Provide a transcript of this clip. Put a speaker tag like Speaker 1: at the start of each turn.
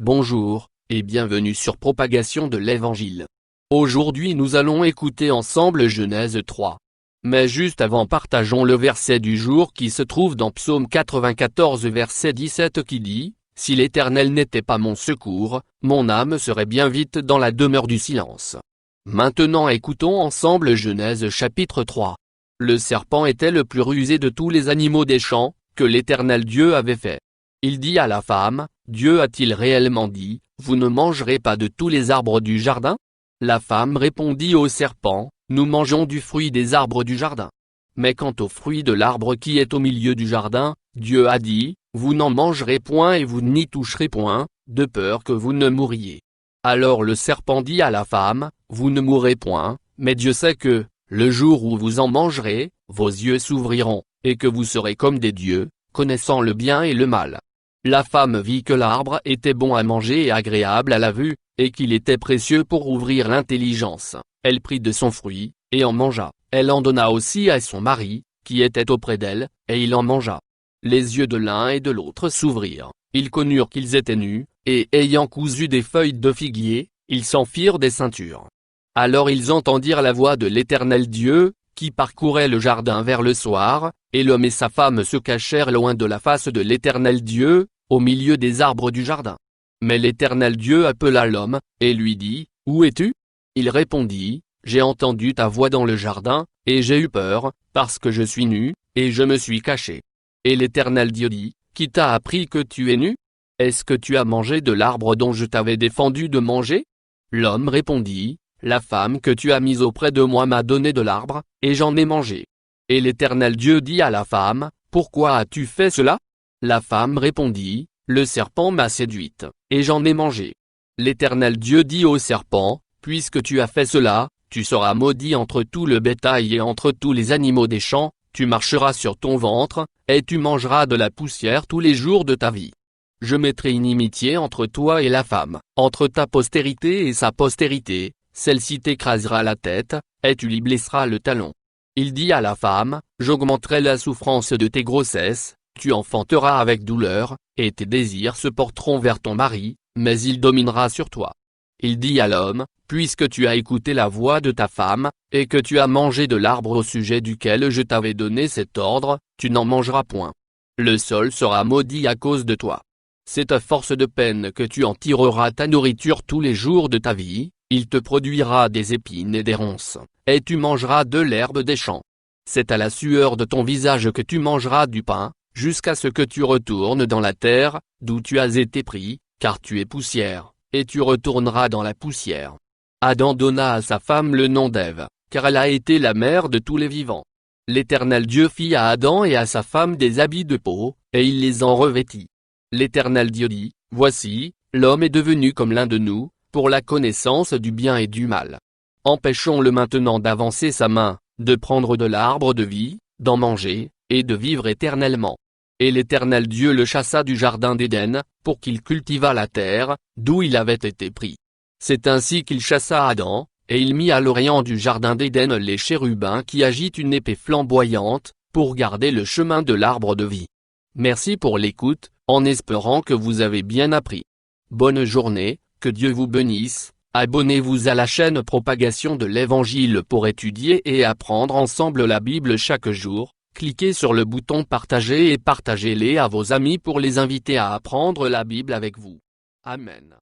Speaker 1: Bonjour, et bienvenue sur Propagation de l'Évangile. Aujourd'hui nous allons écouter ensemble Genèse 3. Mais juste avant partageons le verset du jour qui se trouve dans Psaume 94 verset 17 qui dit « Si l'Éternel n'était pas mon secours, mon âme serait bien vite dans la demeure du silence. » Maintenant écoutons ensemble Genèse chapitre 3. Le serpent était le plus rusé de tous les animaux des champs, que l'Éternel Dieu avait fait. Il dit à la femme, Dieu a-t-il réellement dit, vous ne mangerez pas de tous les arbres du jardin? La femme répondit au serpent, nous mangeons du fruit des arbres du jardin. Mais quant au fruit de l'arbre qui est au milieu du jardin, Dieu a dit, vous n'en mangerez point et vous n'y toucherez point, de peur que vous ne mouriez. Alors le serpent dit à la femme, vous ne mourrez point, mais Dieu sait que, le jour où vous en mangerez, vos yeux s'ouvriront, et que vous serez comme des dieux, connaissant le bien et le mal. La femme vit que l'arbre était bon à manger et agréable à la vue, et qu'il était précieux pour ouvrir l'intelligence. Elle prit de son fruit, et en mangea. Elle en donna aussi à son mari, qui était auprès d'elle, et il en mangea. Les yeux de l'un et de l'autre s'ouvrirent, ils connurent qu'ils étaient nus, et ayant cousu des feuilles de figuier, ils s'en firent des ceintures. Alors ils entendirent la voix de l'Éternel Dieu, qui parcourait le jardin vers le soir, et l'homme et sa femme se cachèrent loin de la face de l'Éternel Dieu, au milieu des arbres du jardin. Mais l'Éternel Dieu appela l'homme, et lui dit, où es-tu? Il répondit, j'ai entendu ta voix dans le jardin, et j'ai eu peur, parce que je suis nu, et je me suis caché. Et l'Éternel Dieu dit, qui t'a appris que tu es nu? Est-ce que tu as mangé de l'arbre dont je t'avais défendu de manger? L'homme répondit, la femme que tu as mise auprès de moi m'a donné de l'arbre, et j'en ai mangé. Et l'Éternel Dieu dit à la femme, pourquoi as-tu fait cela? La femme répondit, le serpent m'a séduite, et j'en ai mangé. L'Éternel Dieu dit au serpent, puisque tu as fait cela, tu seras maudit entre tout le bétail et entre tous les animaux des champs, tu marcheras sur ton ventre, et tu mangeras de la poussière tous les jours de ta vie. Je mettrai inimitié entre toi et la femme, entre ta postérité et sa postérité, celle-ci t'écrasera la tête, et tu lui blesseras le talon. Il dit à la femme, j'augmenterai la souffrance de tes grossesses, tu enfanteras avec douleur, et tes désirs se porteront vers ton mari, mais il dominera sur toi. Il dit à l'homme, puisque tu as écouté la voix de ta femme, et que tu as mangé de l'arbre au sujet duquel je t'avais donné cet ordre, tu n'en mangeras point. Le sol sera maudit à cause de toi. C'est à force de peine que tu en tireras ta nourriture tous les jours de ta vie, il te produira des épines et des ronces, et tu mangeras de l'herbe des champs. C'est à la sueur de ton visage que tu mangeras du pain, jusqu'à ce que tu retournes dans la terre, d'où tu as été pris, car tu es poussière, et tu retourneras dans la poussière. Adam donna à sa femme le nom d'Ève, car elle a été la mère de tous les vivants. L'Éternel Dieu fit à Adam et à sa femme des habits de peau, et il les en revêtit. L'Éternel Dieu dit, voici, l'homme est devenu comme l'un de nous, pour la connaissance du bien et du mal. Empêchons-le maintenant d'avancer sa main, de prendre de l'arbre de vie, d'en manger, et de vivre éternellement. Et l'Éternel Dieu le chassa du jardin d'Éden, pour qu'il cultivât la terre, d'où il avait été pris. C'est ainsi qu'il chassa Adam, et il mit à l'orient du jardin d'Éden les chérubins qui agitent une épée flamboyante, pour garder le chemin de l'arbre de vie. Merci pour l'écoute, en espérant que vous avez bien appris. Bonne journée, que Dieu vous bénisse. Abonnez-vous à la chaîne Propagation de l'Évangile pour étudier et apprendre ensemble la Bible chaque jour. Cliquez sur le bouton partager et partagez-les à vos amis pour les inviter à apprendre la Bible avec vous. Amen.